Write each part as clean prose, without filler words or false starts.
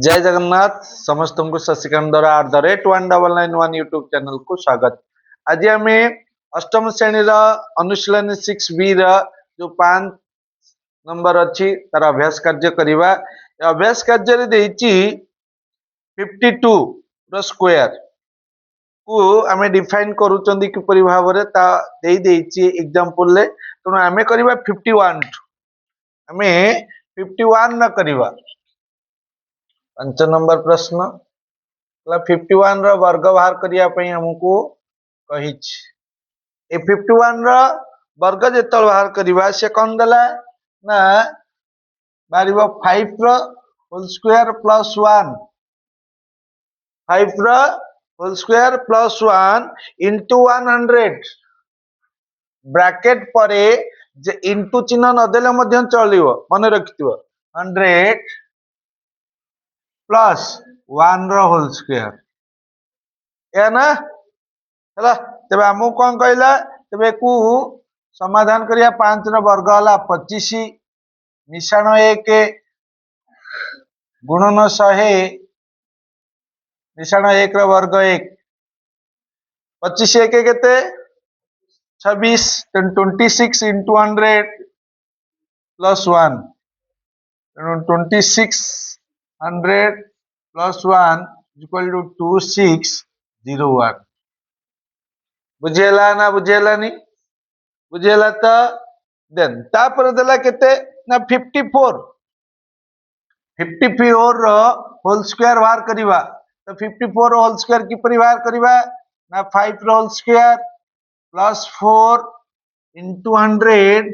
जय जगन्नाथ समस्त को शशिकांत द्वारा @19991 यूट्यूब चैनल को स्वागत। आज आम अष्टम श्रेणी अनुशीलनी 6B जो 5 नंबर अच्छी तार अभ्यास कार्य करवा। अभ्यास कार्य 52 स्क्वायर को आम डिफाइन करूँ किपरि भाव एग्जांपल तेणु आम करवा 51 आम 51 करवा। 5 नंबर प्रश्न 51 वर्ग बाहर करने हमको कही। 51 वर्ग जो बाहर करवा से कौन देला ना बाहर 5 whole square plus 1 5 whole square plus 1 into 100 bracket परे जे इंटू चिन्ह नदेले चलो मन रखिथ 100 प्लस 1 होल स्क्वायर या ना है। तेरे आमको कौन कहला तेरे को समाधान करिया 5 वर्ग है 25 मिश्रण 1 गुणन 100 मिश्रण 1 वर्ग 1 25 1 केते 26 26 into 100 plus 1 2600 plus 1 equal to 2601 बुझेला ना बुझेलानी बुझेला तो देन तापर देला केते ना 54 होल स्क्वायर बाहर करवा। तो 54 होल स्क्वायर किपरि बाहर करवा ना 5 whole square plus 4 into 100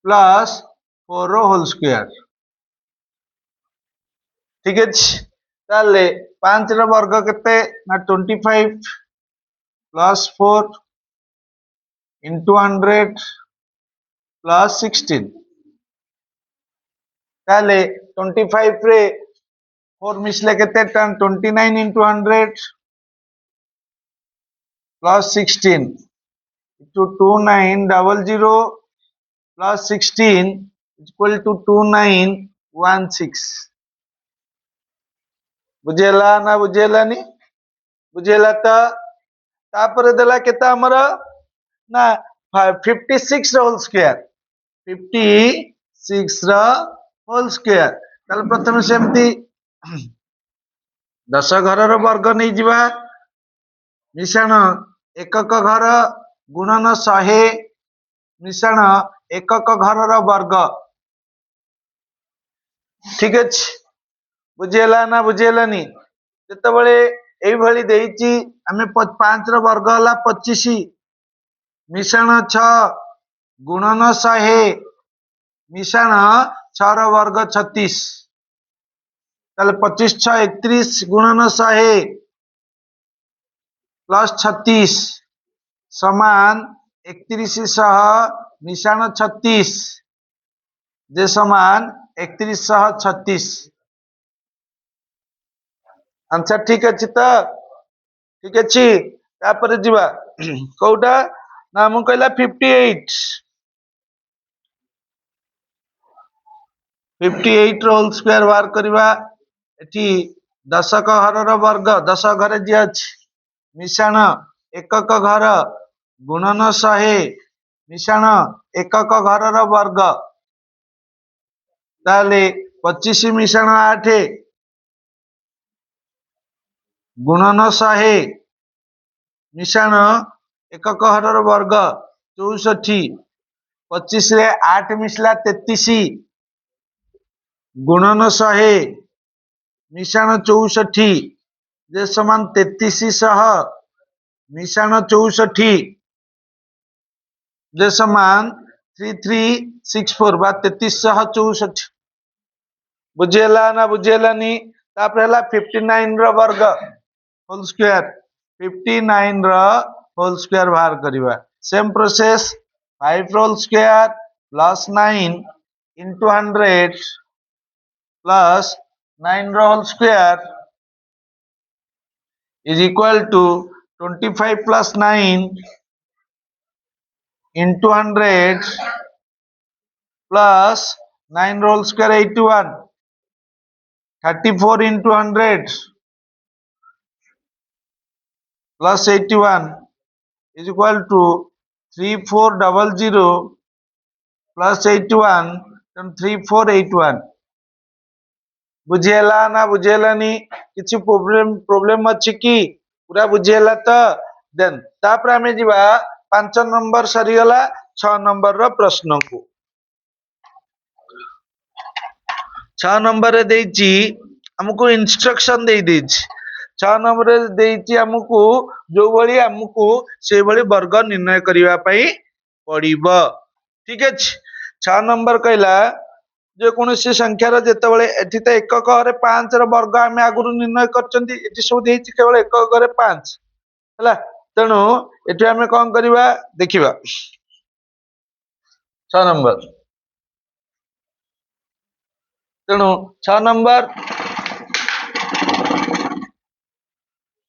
plus 4 whole square ठीक है। ताले 5 वर्ग केते ना 25 प्लस 4 इंटू 100 प्लस 16 ताले 25 रे 4 मिसले केते 29 into 100 plus 16 to 2900 plus 16 equal to 2916 बुझेला ना बुझेला नी बुझेला तो तापर देला केता हमर ना 56 होल स्क्वायर 56 होल स्क्वायर ताल प्रथम सेमती 10 घर रो वर्ग नहीं जिबा मिश्रण एकक घर गुणन 100 मिश्रण एकक घर वर्ग ठीक अच्छे बुझेला ना बुझेलानी जिते ये आम 5 वर्ग है 25 मिश्रण 6 गुणन 100 मिश्रण 6 वर्ग 36 ताले 25 6 31 गुणन 100 प्लस 36 समान 31 सह मिश्रण 36 जे समान 31 सह 36 आंसर ठीक अच्छी तो ठीक अच्छी तापर जीवा कोटा ना हम कहला 58 होल स्क्वायर बाहर करवा एठी 10 घर वर्ग 10 घर जी अच्छी मिश्रण एकक घर गुणन 100 मिश्रण एकक घर वर्ग ताले 25 मिश्रण 8 गुणन 100 मिश्रण एकक घर वर्ग 64 25 रे 8 मिसला 33 गुणन 100 मिश्रण 64 जे समान 33 सह मिश्रण 64 जे समान 3364 बा 33 सह 64 बुझेला ना बुझेलानी तापर हला 59 रो वर्ग होल स्क्वायर 59 रो होल स्क्वायर बाहर करवा same process 5 whole square plus 9 into 100 plus 9 रो whole square is equal to 25 plus 9 into 100 plus 9 whole square 81 34 into 100 plus 81 is equal to 3400 plus 81 then 3481 बुझेला ना बुझेलानी किछि प्रॉब्लम अछि कि पूरा बुझेला तो देन तापर हमें जीवा 5 नंबर सरी गला 6 नंबर रो प्रश्न को 6 नंबर रे देछि हमको इंस्ट्रक्शन दे देछि 6 नंबर रे देछि हमको जो भली हमको से भली वर्ग निर्णय करिवा पई पड़िबो ठीक अछि 6 नंबर कहला जे कोनोसी संख्यार जेतेबेले एठी त एकक रे 5 रो वर्ग हम आगुरु निर्णय करचंती एठी सब देछि केवल एकक रे 5 हला तेनु एठी हम कोन करिवा देखिबा 6 नंबर तेनु 6 नंबर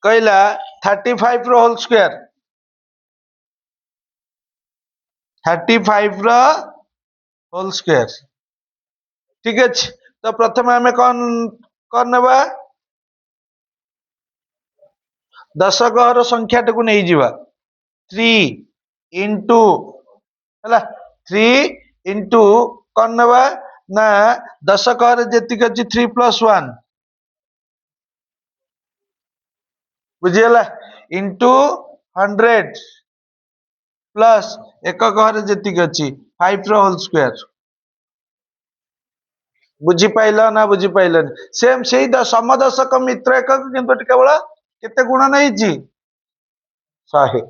कहला 35 रो होल स्क्वायर 35 रो होल स्क्वायर ठीक अछि तो प्रथम हमें कोन नेबा दशक रो संख्या टकु नै जिवा 3 into हला 3 into कोन नेबा ना दशक रे जेतिक अछि 3 plus 1 बुझियला into 100 प्लस एकक रे जेतिक अछि 5 रो होल स्क्वायर बुझी पाइला ना बुझी पाइलन सेम सेही समदशक मित्र एकक किंतु केवल केते गुण नै छी 100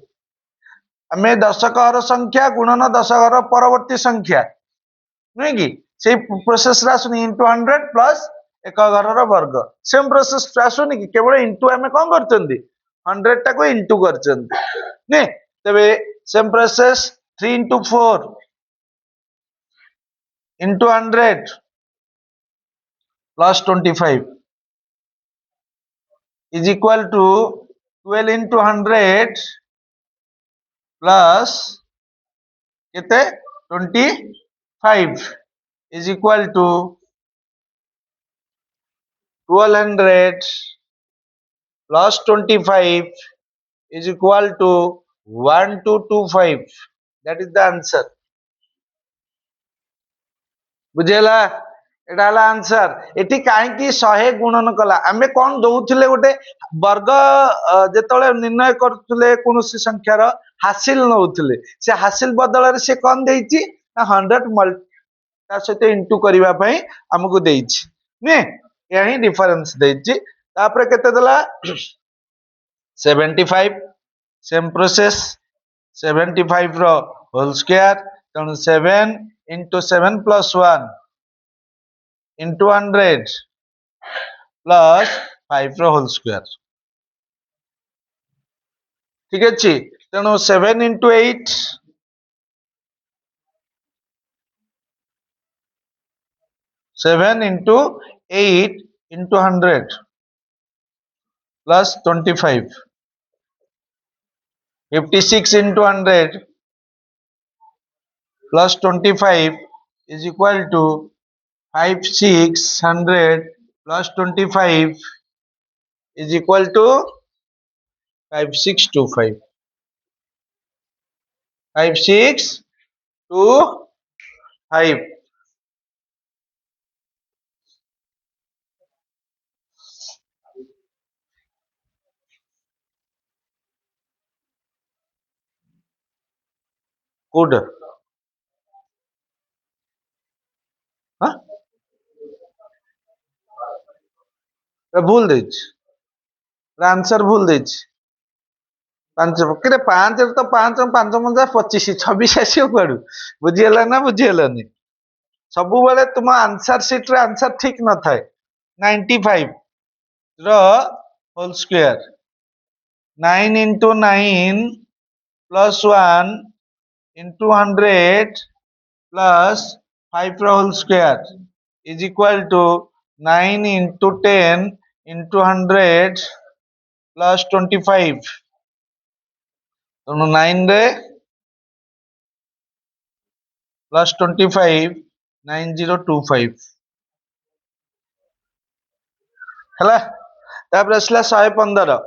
हमें दशक संख्या गुणन दशक परवर्ती संख्या नहीं कि से प्रोसेस रासुनी इनटू 100 प्लस एक घर वर्ग सेम प्रोसेस रासुनी कि केवल इनटू हमें कौन करचंदी 100 टा को इनटू करचंदी ने तबे same process 3 into 4 into 100 plus 25 is equal to 12 into 100 plus कितने 25 is equal to 1200 plus 25 is equal to 1225 that is the answer बुझेला एटा हला आंसर एठी काहे की 100 गुणन कला हमें कोन दउथिले गोटे वर्ग जेतले निर्णय करथुले कोनोसी संख्यार हासिल नउथिले से हासिल बदल रे से कोन देइची ना 100 ता सहित इनटू करिवा पई हमकु देइची ने यही डिफरेंस देइची तापर केते देला 75 सेम प्रोसेस 75 रो होल स्क्वायर तनु 7 into 7 plus 1 into 100 plus 5 रो होल स्क्वायर ठीक अछि तनु 7 into 8 7 into 8 into 100 plus 25 56 into 100 plus 25 is equal to 5600 plus 25 is equal to 5625 5625 good हाँ भूल देछ आंसर भूल देछ 5 केरे 5 तो 5 5 5 25 26 आसी कोडू बुझियला ना बुझियलानी सबु बेले तुम आंसर शीट रे आंसर ठीक न थाए 95 रो whole square 9 into 9 plus 1 into 100 plus 5 रो whole square is equal to 9 into 10 into 100 plus 25 तो 9 रे plus 25 9025 है तापर आसला 115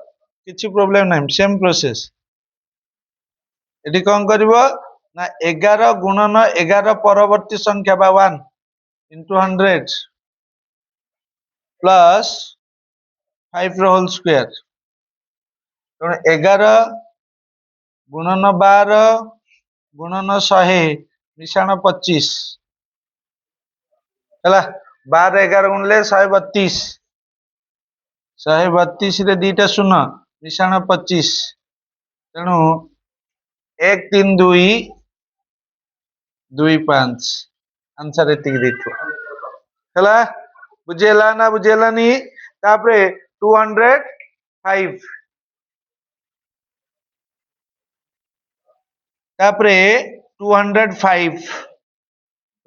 किसी प्रोब्लेम नहीं सेम प्रोसेस ये कौन कर ना 11 गुणन 11 परवर्ती संख्या बा 1 इंटू 100 प्लस 5 रो होल स्क्वायर तेणु 11 गुणन 12 गुणन 100 मिशाण 25 है 12 11 गुणले 132 132 रे दीटा शून्य मिशाण 25 तेणु 1 3 2 2 5 आंसर एतिक देखो है बुझेला ना बुझेलानी तापरे 205 तापरे 205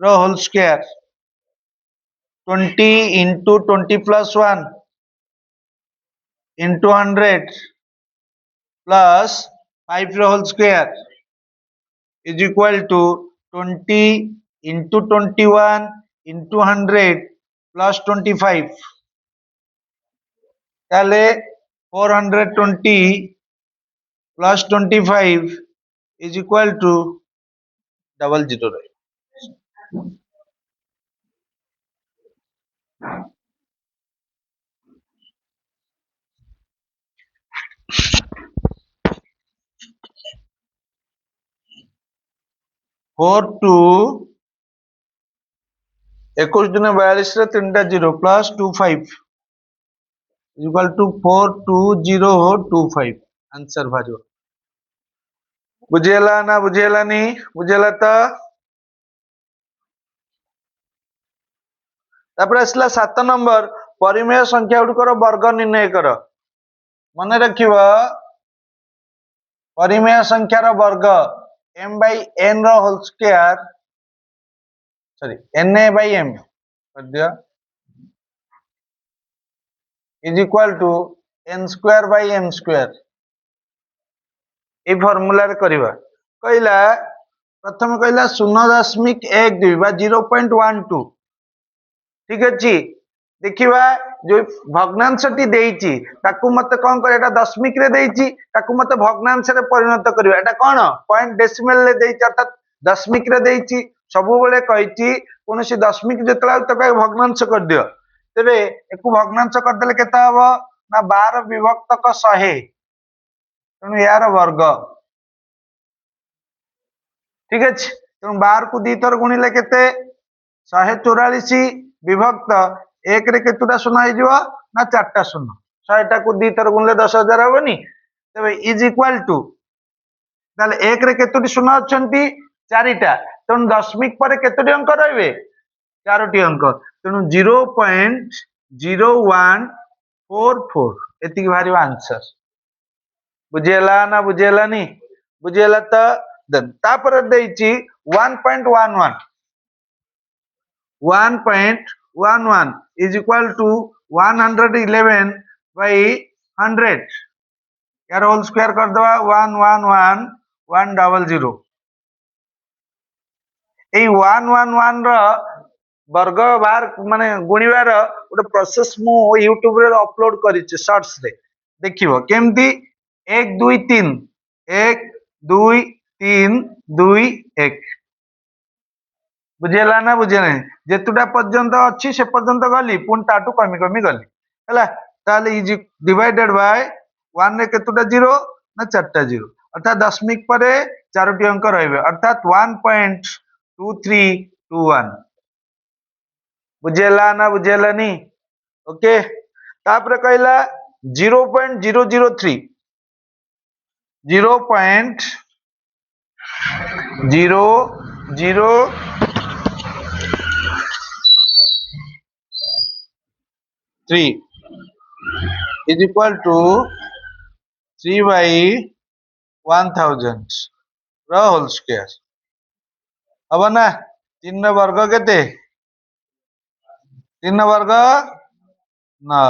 रो whole square 20 into 20 plus 1 into 100 plus 5 रो whole square is equal to 20 into 21 into 100 plus 25 ताले 420 plus 25 is equal to 00 रहे 4 to 21 दिन 42 रे 3टा 0 plus 25 is equal to 42025 answer भाजो बुझेला ना बुझेला नी बुझेला तो तापर आसला 7 नंबर परिमेय संख्या गुड़िकर वर्ग निर्णय कर मन रखिबा परिमेय संख्यार वर्ग m by n रो whole square sorry na by m कर दिया is equal to n square by m square ए फार्मूला रे करबा कहला प्रथम कहला 0.12 बा 0.12 ठीक अछि देखिबा जो भग्नांशटी देइची ताकू मते कोन करे एटा दशमिक रे देइची ताकू मते भग्नांश रे परिणत करबा एटा कोन पॉइंट डेसिमल रे देइची अर्थात दशमिक रे देइची सबु बेले कहिची कोनोसी दशमिक जेतला तक भग्नांश कर दियो तेबे एकु भग्नांश कर देले केता हबो ना 12 विभक्त क 100 तनु यार वर्ग ठीक अछि तनु 12 को 2 थर गुणिले केते 144 विभक्त 1 रे केतुटा शून्य हो जिवो ना 4टा शून्य 100 टा को 2 थर गुणले 10000 होबनी तबे इज इक्वल टू ताले 1 रे केतुटी शून्य अछंती 4टा तनु दशमिक पर केतुटी अंक रहबे 4टी अंक तनु 0.0144 एतिक भारी आंसर बुझेला ना बुझेला नी बुझेला त तापर देइची 1.11 1.11 is equal to 111 by 100 यार होल स्क्वायर कर दवा 111 100 ए 111 रो वर्ग बार माने गुणिबार गोटे प्रोसेस मु यूट्यूब रे अपलोड करिछि शॉर्ट्स रे देखिबो केमती 1 2 3 1 2 3 2 1 बुझेला ना बुझे नहीं जेतुटा पर्यंत अच्छी से पर्यंत गली पुन ताटू कमी कमी गली हैला ताले इज डिवाइडेड बाय 1 रे केतुटा 0 ना 4टा 0 अर्थात दशमिक परे 4टी अंक रहबे अर्थात 1.2321 बुझेला ना बुझेला नी ओके तापर कहला 0.003 0.003 is equal to 3 by 1000 रो होल स्क्वायर अब ना 3 वर्ग केते 3 वर्ग ना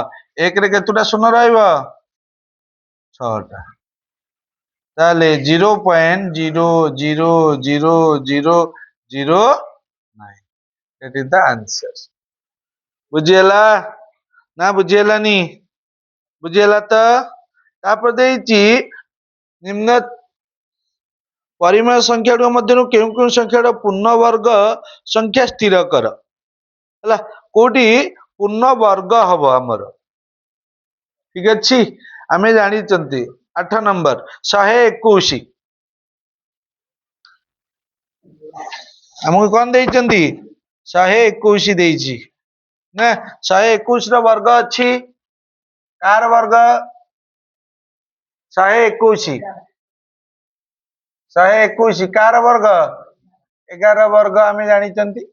1 रे केतुटा शून्य रहइबो 6टा ताले 0.00009 that is the answer बुझियला ना बुझेलानी बुझेला तो तापर देइची निम्न परिमेय संख्या मध्य केउ संख्या पूर्ण वर्ग संख्या स्थिर कर हला कोटी पूर्ण वर्ग हब हमर ठीक अच्छी आमे जानी चंती 8 नंबर 121 हमको कौन देइचंती 121 देइची ना 121 रो वर्ग अछि कार वर्ग 121 कार वर्ग 11 वर्ग आमे जानी चंती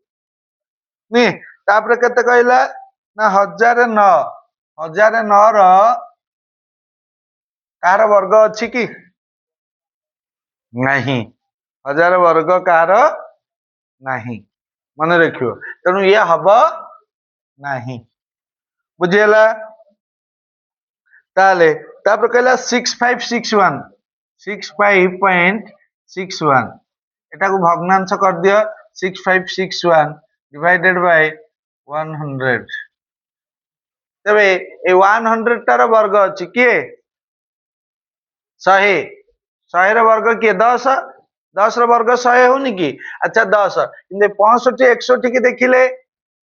नी तापर केते कहला ना 1009 1009 रो कार वर्ग अछि कि नहीं 1000 वर्ग कार नहीं मन रखियो तेणु ये हब नहीं बुझेला ताले तापर कहला 6561 65.61 एटा को भग्नांश कर दियो 6561 डिवाइडेड बाय 100 तबे ए 100 टार वर्ग अछि के 100 100 रो वर्ग के 10 10 रो वर्ग 100 होनी की अच्छा 10 किंतु 65 61 के देखिले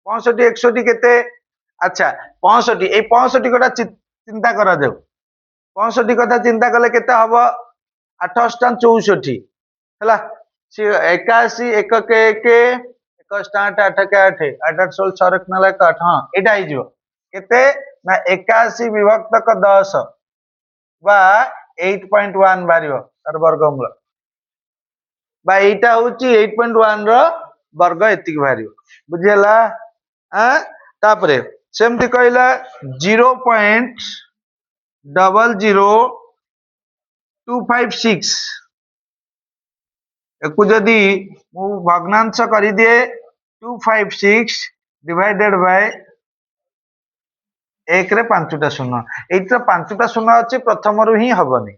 65 61 केते अच्छा 65 ए 65 कोटा चिंता करा जाऊ 65 कथा चिंता कले केते हबो 8 64 हला 81 1 के 1 1 स्टार्ट 8 के 8 8 16 6 रखना लायक 8 हां एटा ही जो केते ना 81 विभक्त क 10 बा 8.1 बारियो तार वर्गमूल बा एटा होची 8.1 रो वर्ग एतिक बारियो बुझियला आ तापरे सेमति कहला 0.00256 एकु जदी मु भग्नांश करि दिए 256 डिवाइडेड बाय 1 रे 5टा शून्य एइत्र 5टा शून्य अछि प्रथम रु ही हबनी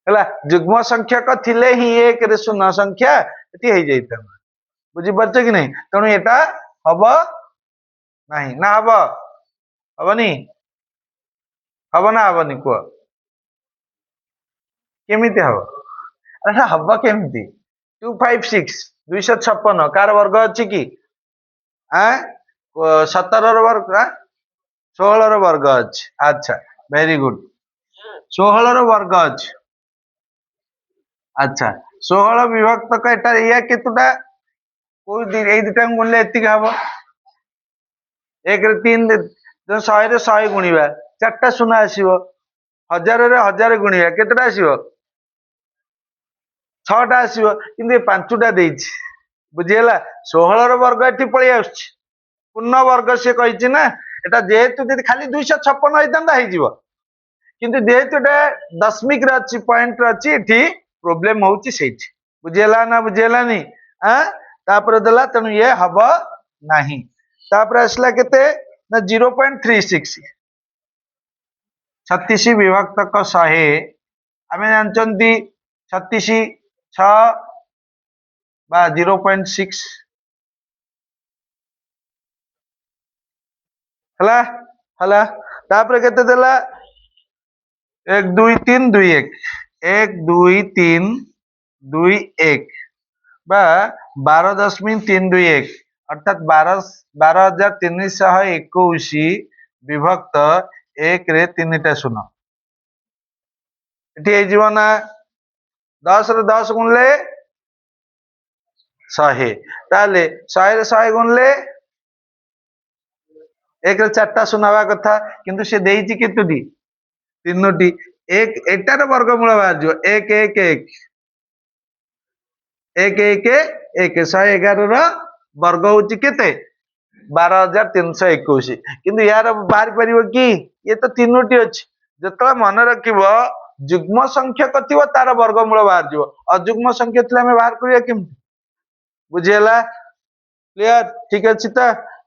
हला युग्म संख्यक थिले ही 1 रे शून्य संख्या एति हे जैता बुझि परछ कि नहीं तणु एटा हब नहीं ना हब हबनी हब ना हबनी को केमिति हब अरे हब केमिति 256 256 कार वर्ग अछि की आ 17 रो वर्ग 16 रो वर्ग अछि अच्छा वेरी गुड 16 रो वर्ग अछि अच्छा 16 विभक्त का एटा या केतुटा कोई ए दुटा गुणले एति हबो 1 रे 3 जो 100 रे 100 गुणिबा चारटा शून्य आसीबो 1000 रे 1000 गुणिबा केतटा आसीबो 6टा आसीबो किंतु 5टा देइछि बुझियला 16 रो वर्ग एठी पळि आछी पूर्ण वर्ग से कहिछि ना एटा जेहेतु जदि खाली 256 होइतंदा हे जीवो किंतु जेहेतु एटा दशमिक रे अछि पॉइंट रे अछि एठी प्रॉब्लम होउछि सेठी बुझियला ना बुझियलानी आ तापर देला तनु ये हब नाही तापर असला केते ना 0.36 36 विभक्त क 100 आमे जानचंती 36 6 बा 0.6 हला हला तापर केते देला 1 2 3 2 1 1 2 3 2 1 बा 12.321 अर्थात 12,321 विभक्त 1 रे 3टा शून्य एठी हे जीवना 10 रे 10 गुणले 100 ताले 100 रे 100 गुणले 1 रे 4टा शून्य हवा कथा किंतु से देइछि केतुटी 3टी 1 एटार वर्गमूल बाहर जो 1 1 1 1 1 1 111 रो वर्ग होची केते 12,321 किंतु यार बाहर परिबो की ये तो तीनोटी अछि जतला मन रखिबो युग्म संख्या कथिबो तार वर्गमूल बाहर जिवो अयुग्म संख्या थले हमें बाहर करिया केम बुझियला क्लियर ठीक अछि त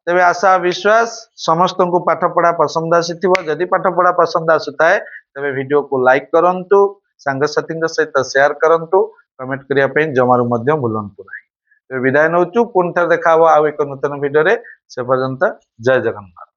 तबे आशा विश्वास समस्त को पाठ पढ़ा पसंद आसीथिबो जदि पाठ पढ़ा पसंद आसुताय तबे वीडियो को लाइक करंतु संग साथी सहित शेयर करंतु कमेंट करिया पे जमारू मध्य भूलंतु नहीं तो विदाय नउचु पुनः देखा आउ एक नूतन वीडियो रे से पर्यंत जय जगन्नाथ।